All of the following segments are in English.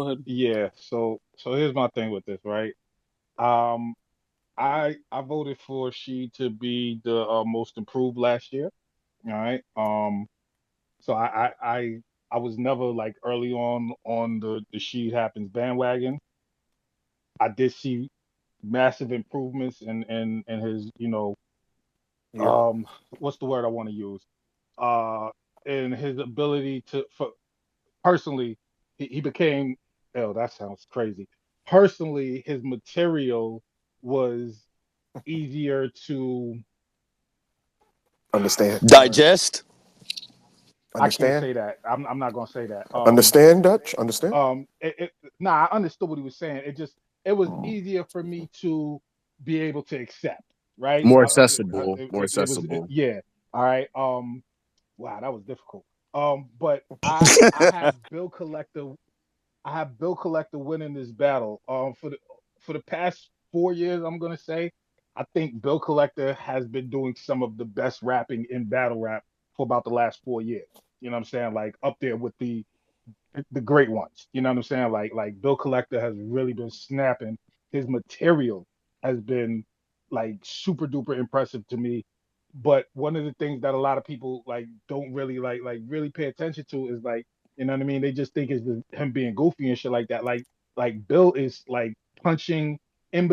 ahead. Yeah, so here's my thing with this, right? Um, I voted for she to be the most improved last year. All right. So I was never like early on the she happens bandwagon. I did see massive improvements in his, Yeah. um, what's the word I want to use? Uh, in his ability for personally, he became. Oh, that sounds crazy. Personally, his material was easier to Understand. what's the word? Digest. I can't Understand. say that. I'm not gonna say that. Understand Dutch. Understand. Nah, I understood what he was saying. It was Mm. easier for me to be able to accept, right? More accessible. More It was, accessible. yeah. All right. Wow, that was difficult. But I have Bill Collector winning this battle. For the past 4 years, I'm gonna say, I think Bill Collector has been doing some of the best rapping in battle rap for about the last 4 years. You know what I'm saying? Like up there with the great ones. You know what I'm saying? Like Bill Collector has really been snapping. His material has been like super duper impressive to me. But one of the things that a lot of people like don't really really pay attention to is like, you know what I mean? They just think it's him being goofy and shit like that. Like Bill is like punching in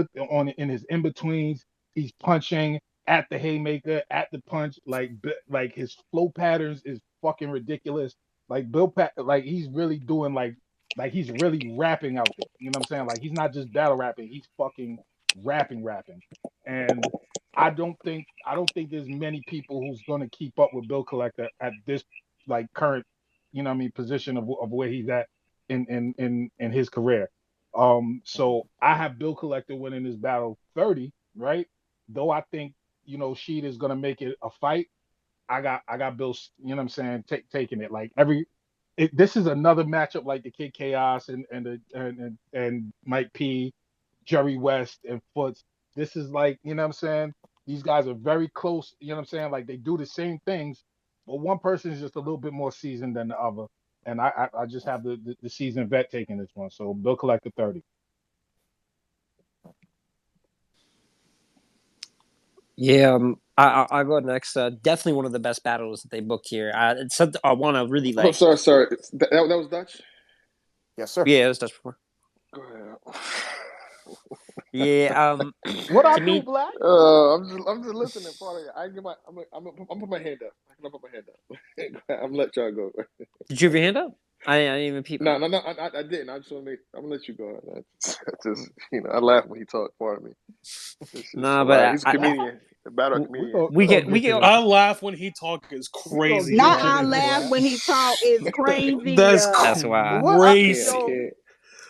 his in betweens. He's punching at the haymaker, at the punch. Like his flow patterns is fucking ridiculous. Like like he's really doing like he's really rapping out there. You know what I'm saying? Like he's not just battle rapping, he's fucking rapping. And I don't think there's many people who's gonna keep up with Bill Collector at this like current, you know what I mean, position of where he's at in his career. So I have Bill Collector winning this battle 30, right? Though I think, Sheed is gonna make it a fight. I got Bill, you know what I'm saying, taking it. This is another matchup like the Kid Chaos and Mike P, Jerry West and Foots. This is like, you know what I'm saying? These guys are very close, you know what I'm saying? Like they do the same things, but one person is just a little bit more seasoned than the other. And I just have the seasoned vet taking this one. So Bill Collector 30. Yeah, I'll go next. Definitely one of the best battles that they booked here. It's something I want to really Oh, like. sorry. That was Dutch. Yes, sir. Yeah, it was touched before. Go ahead. Yeah, What I to do, me, Black? I'm just listening. Part of it. I get my. I'm put my hand up. I can put my hand up. I'm gonna let y'all go. did you have your hand up? I didn't even peep. No. I didn't. I just want to make. I'm gonna let you go. Just I laugh when he talks. Part of me. It's just Nah, a but lot. He's a comedian, a battle w- we comedian. go we we get gonna we get to get. this. I laugh when he talk is We gonna crazy, get Not to bro. I this, laugh Black. when he talk is crazy. That's That's why. What I I can't. I yo, crazy. can't.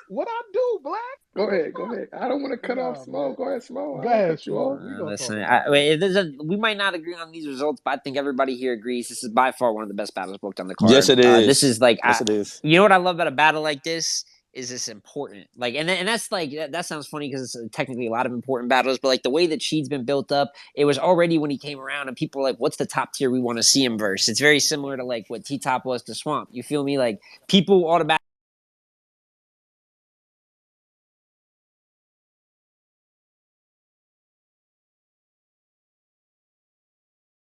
what I do, Black? Go What's ahead. Go up? ahead. I don't want to cut off Nah, man. Smoke. Go ahead, Smoke. I Go don't want to ahead, cut you Smoke. off. We gonna talk Listen, about this. we might not agree on these results, but I think everybody here agrees this is by far one of the best battles booked on the Yes, card. it This is. is like, Yes, it is. you know what I love about a battle like this is this important. Like, and that's like that sounds funny because it's technically a lot of important battles, but like the way that Sheed's been built up, it was already when he came around, and people were like, "What's the top tier we want to see him verse?" It's very similar to like what T Top was to Swamp. You feel me? Like people automatically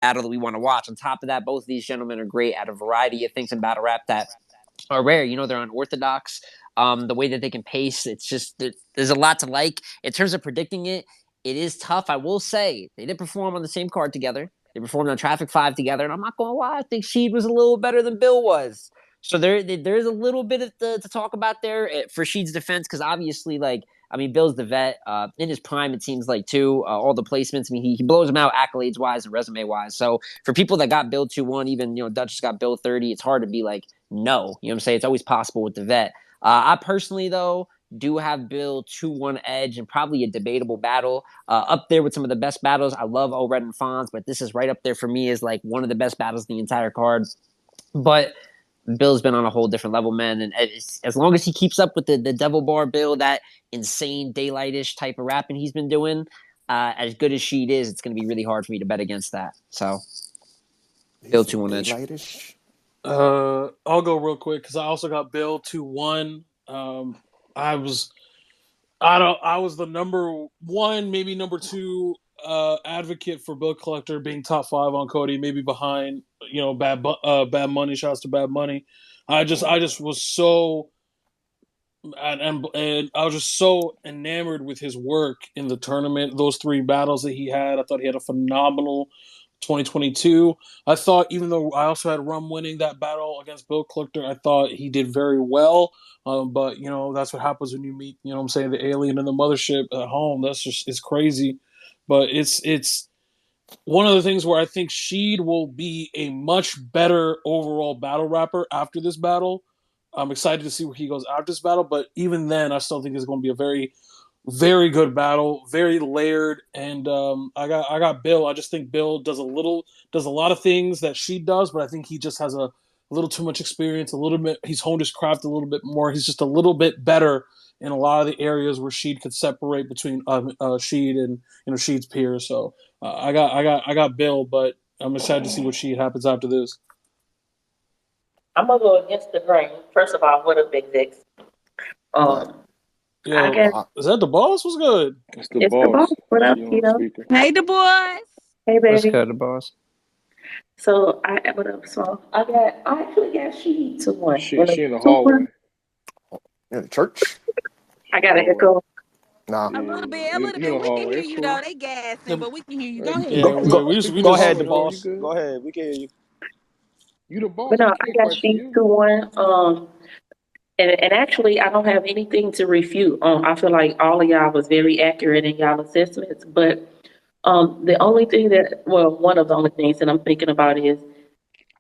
battle that we want to watch. On top of that, both of these gentlemen are great at a variety of things in battle rap that are rare. You know, they're unorthodox. The way that they can pace, it's just there's a lot to like. In terms of predicting it, it is tough. I will say they did perform on the same card together. They performed on Traffic Five together, and I'm not gonna lie, I think Sheed was a little better than Bill was. So there's a little bit to talk about there for Sheed's defense because obviously, like I mean, Bill's the vet in his prime. It seems like too all the placements. I mean, he blows them out accolades wise and resume wise. So for people that got Bill 2-1, even Dutch just got Bill 30. It's hard to be like no. You know what I'm saying? It's always possible with the vet. I personally, though, do have Bill 2-1 edge and probably a debatable battle. Up there with some of the best battles. I love Red and Fonz, but this is right up there for me as like one of the best battles in the entire card. But Bill's been on a whole different level, man. And as long as he keeps up with the Devil Bar Bill, that insane daylightish type of rapping he's been doing, as good as Sheed is, it's going to be really hard for me to bet against that. So, He Bill said 2-1 edge. daylightish. I'll go real quick because I also got Bill 2-1. I was I was the number one, maybe number two advocate for Bill Collector being top 5 on Cody, maybe behind Bad Money. Shouts to Bad Money. I just was so and I was just so enamored with his work in the tournament. Those 3 battles that he had, I thought he had a phenomenal 2022. I thought, even though I also had Rum winning that battle against Bill Collector, I thought he did very well. But that's what happens when you meet, what I'm saying, the alien in the mothership at home. It's crazy. But it's one of the things where I think Sheed will be a much better overall battle rapper after this battle. I'm excited to see where he goes after this battle, but even then, I still think it's going to be a very, very good battle, very layered. And I got Bill. I just think Bill does a lot of things that Sheed does, but I think he just has a little too much experience. A little bit, he's honed his craft a little bit more. He's just a little bit better in a lot of the areas where Sheed could separate between Sheed and Sheed's peers. So I got Bill, but I'm excited to see what Sheed happens after this. I'm gonna go against the grain. First of all, what up, Big Dicks? Is that the boss? What's good? It's the boss. What up, Hey, the boys. Hey, baby. What's good, the boss? So I actually got Sheed to 1. She in the hallway. In the church? I got an echo. Nah. A little bit. We can hear you though. They gassing, but we can hear you. Go ahead. Yeah, Go ahead, the boss. Go ahead. We can hear you. You the boss. But no, I got Sheed to 1. And actually, I don't have anything to refute. I feel like all of y'all was very accurate in y'all assessments. But the only thing one of the only things that I'm thinking about is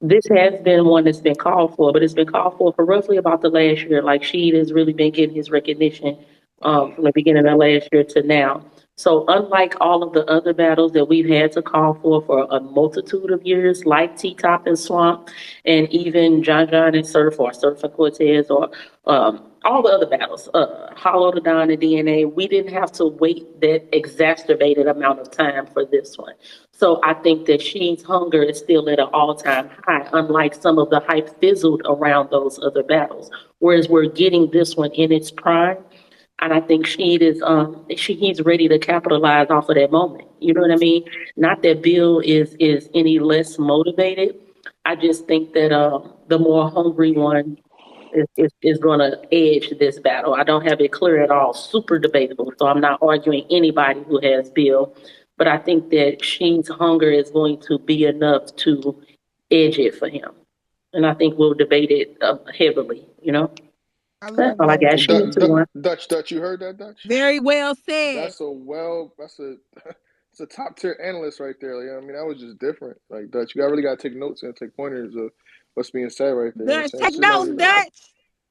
this has been one that's been called for, but it's been called for roughly about the last year. Like Sheed has really been getting his recognition from the beginning of last year to now. So unlike all of the other battles that we've had to call for a multitude of years, like T-Top and Swamp, and even John and Surf or Surf and Cortez or all the other battles, Hollow the Don and DNA, we didn't have to wait that exacerbated amount of time for this one. So I think that Sheed's hunger is still at an all-time high, unlike some of the hype fizzled around those other battles. Whereas we're getting this one in its prime. And I think Sheed is he's ready to capitalize off of that moment. You know what I mean? Not that Bill is any less motivated. I just think that the more hungry one is going to edge this battle. I don't have it clear at all. Super debatable. So I'm not arguing anybody who has Bill. But I think that Sheed's hunger is going to be enough to edge it for him. And I think we'll debate it heavily, That's all I got. Dutch, you heard that, Dutch? Very well said. That's a top tier analyst right there. You know what I mean? That was just different. Like Dutch, you really got to take notes and take pointers of what's being said right there. Dutch, take notes, Dutch.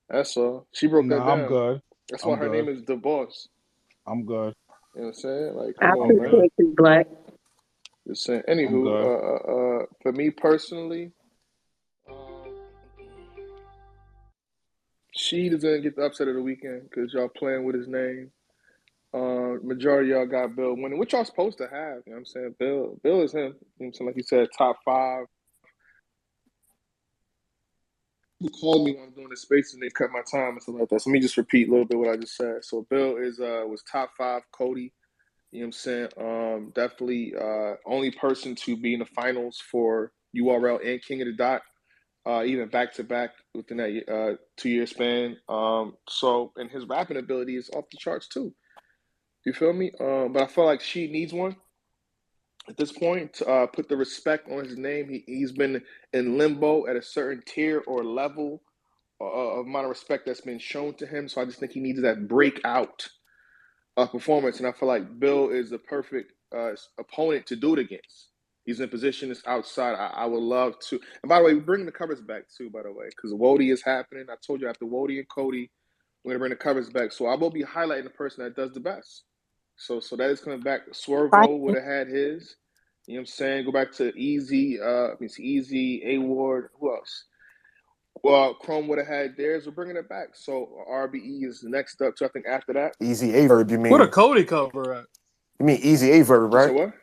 That's all. She broke that down. I'm good. That's why her name is the boss. I'm good. You know what I'm saying? Like, come on, man. Black. Just saying. Anywho, for me personally, Sheed is gonna get the upset of the weekend because y'all playing with his name. Majority of y'all got Bill winning, which y'all supposed to have. You know what I'm saying? Bill is him. You know what I'm saying? Like you said, top 5. Who called me when I'm doing the spaces and they cut my time and stuff like that. So let me just repeat a little bit what I just said. So Bill was top 5. Cody, you know what I'm saying? Definitely only person to be in the finals for URL and King of the Dot. Even back to back within that 2-year span. And his rapping ability is off the charts too. You feel me? But I feel like Sheed needs one at this point to put the respect on his name. He's been in limbo at a certain tier or level of amount of respect that's been shown to him. So I just think he needs that breakout performance. And I feel like Bill is the perfect opponent to do it against. He's in position. It's outside. I would love to. And by the way, we're bringing the covers back too, by the way, because Wody is happening. I told you after Wody and Cody, we're going to bring the covers back. So I will be highlighting the person that does the best. So that is coming back. Swervo would have had his. You know what I'm saying? Go back to Easy. Easy, A-Ward. Who else? Well, Chrome would have had theirs. We're bringing it back. So RBE is next up. So I think after that. Easy A-Verb, you mean? What a Cody cover at? You mean Easy A-Verb, right? So what?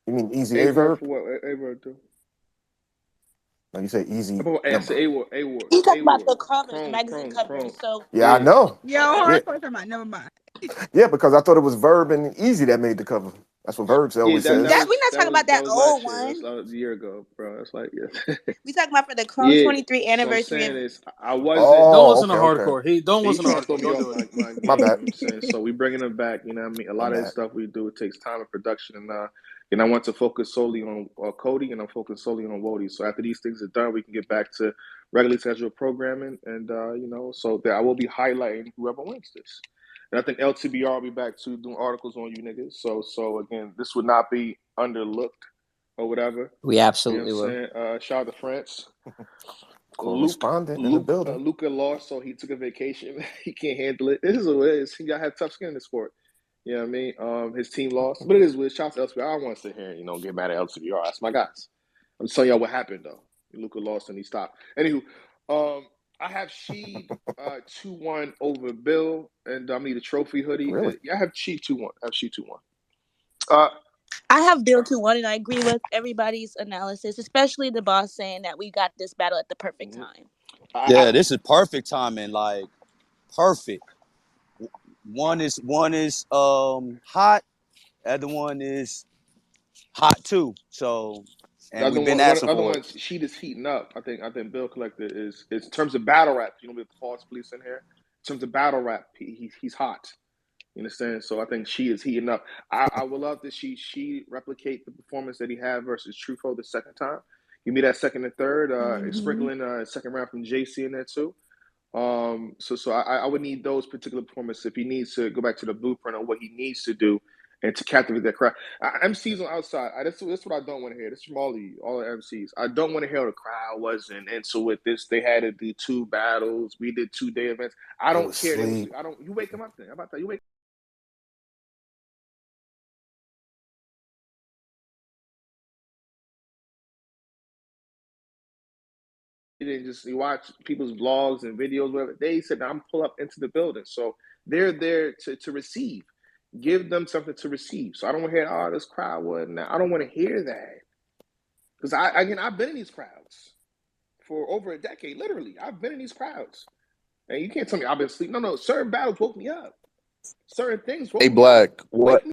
You mean Easy A-Verb? For what? A-Verb do? No, you said easy. I Never said mind. A-Ward, He's talking about A-Ward, the covers, the magazine covers. Chrome. So Yeah, I Yeah. know. Yo, Yeah, hardcore talking about. Never mind. yeah, because I thought it was Verb and Easy that made the cover. That's what Verb Yeah, always that says. that we're not talking about that that was old last year. one. That was a year ago, bro. It's like yeah. We talking about for the Chrome Yeah. 23 So I'm anniversary. saying is I wasn't. Don't Oh, listen to okay, okay. hardcore. Don't He listen to trying to throw hardcore. me Don't off do it. my game. My You know bad. what I'm saying? So we bringing him back. You know what I mean? A My lot of the bad. stuff we do, it takes time and production. And I want to focus solely on Cody, and I'm focused solely on Wody. So after these things are done, we can get back to regularly scheduled programming. And, so that I will be highlighting whoever wins this. And I think LTBR will be back to doing articles on you niggas. So again, this would not be underlooked or whatever. We You know absolutely what I'm will. saying? Shout out to France. Correspondent in the building. Luca lost, so he took a vacation. He can't handle it. This is what it is. He got to have tough skin in the sport. You know what I mean? His team lost, but it is weird. Shout out to LCBR. I don't want to sit here and get mad at LCBR. That's my guys. I'm just telling y'all what happened though. Luca lost and he stopped. Anywho, I have Sheed 2-1 over Bill, and I need a trophy hoodie. Really? Yeah, I have Sheed 2-1. I have Sheed 2-1. I have Bill 2-1, and I agree with everybody's analysis, especially the boss saying that we got this battle at the perfect time. Yeah, this is perfect timing. Like perfect. One is hot. The other one is hot too. So, and we've been asking other for one, it. Sheed is heating up. I think Bill Collector is in terms of battle rap. You know, with the false police in here. In terms of battle rap, he's hot. You understand? So I think she is heating up. I would love to see she replicate the performance that he had versus Truffaut the second time. Give me that second and third, sprinkling second round from JC in there too. So I would need those particular performances if he needs to go back to the blueprint on what he needs to do and to captivate that crowd. MCs on outside. That's what I don't want to hear. This is from all the MCs. I don't want to hear the crowd wasn't into it. They had to do 2 battles. We did 2-day events. I don't care. You wake them up then. How about that? You wake. You didn't just watch people's vlogs and videos, whatever. They said, I'm pull up into the building. So they're there to receive. Give them something to receive. So I don't want to hear, this crowd wasn't. I don't want to hear that. Because I've been in these crowds for over a decade, literally. I've been in these crowds. And you can't tell me I've been asleep. No, certain battles woke me up. Certain things woke me up. Black, what Wake me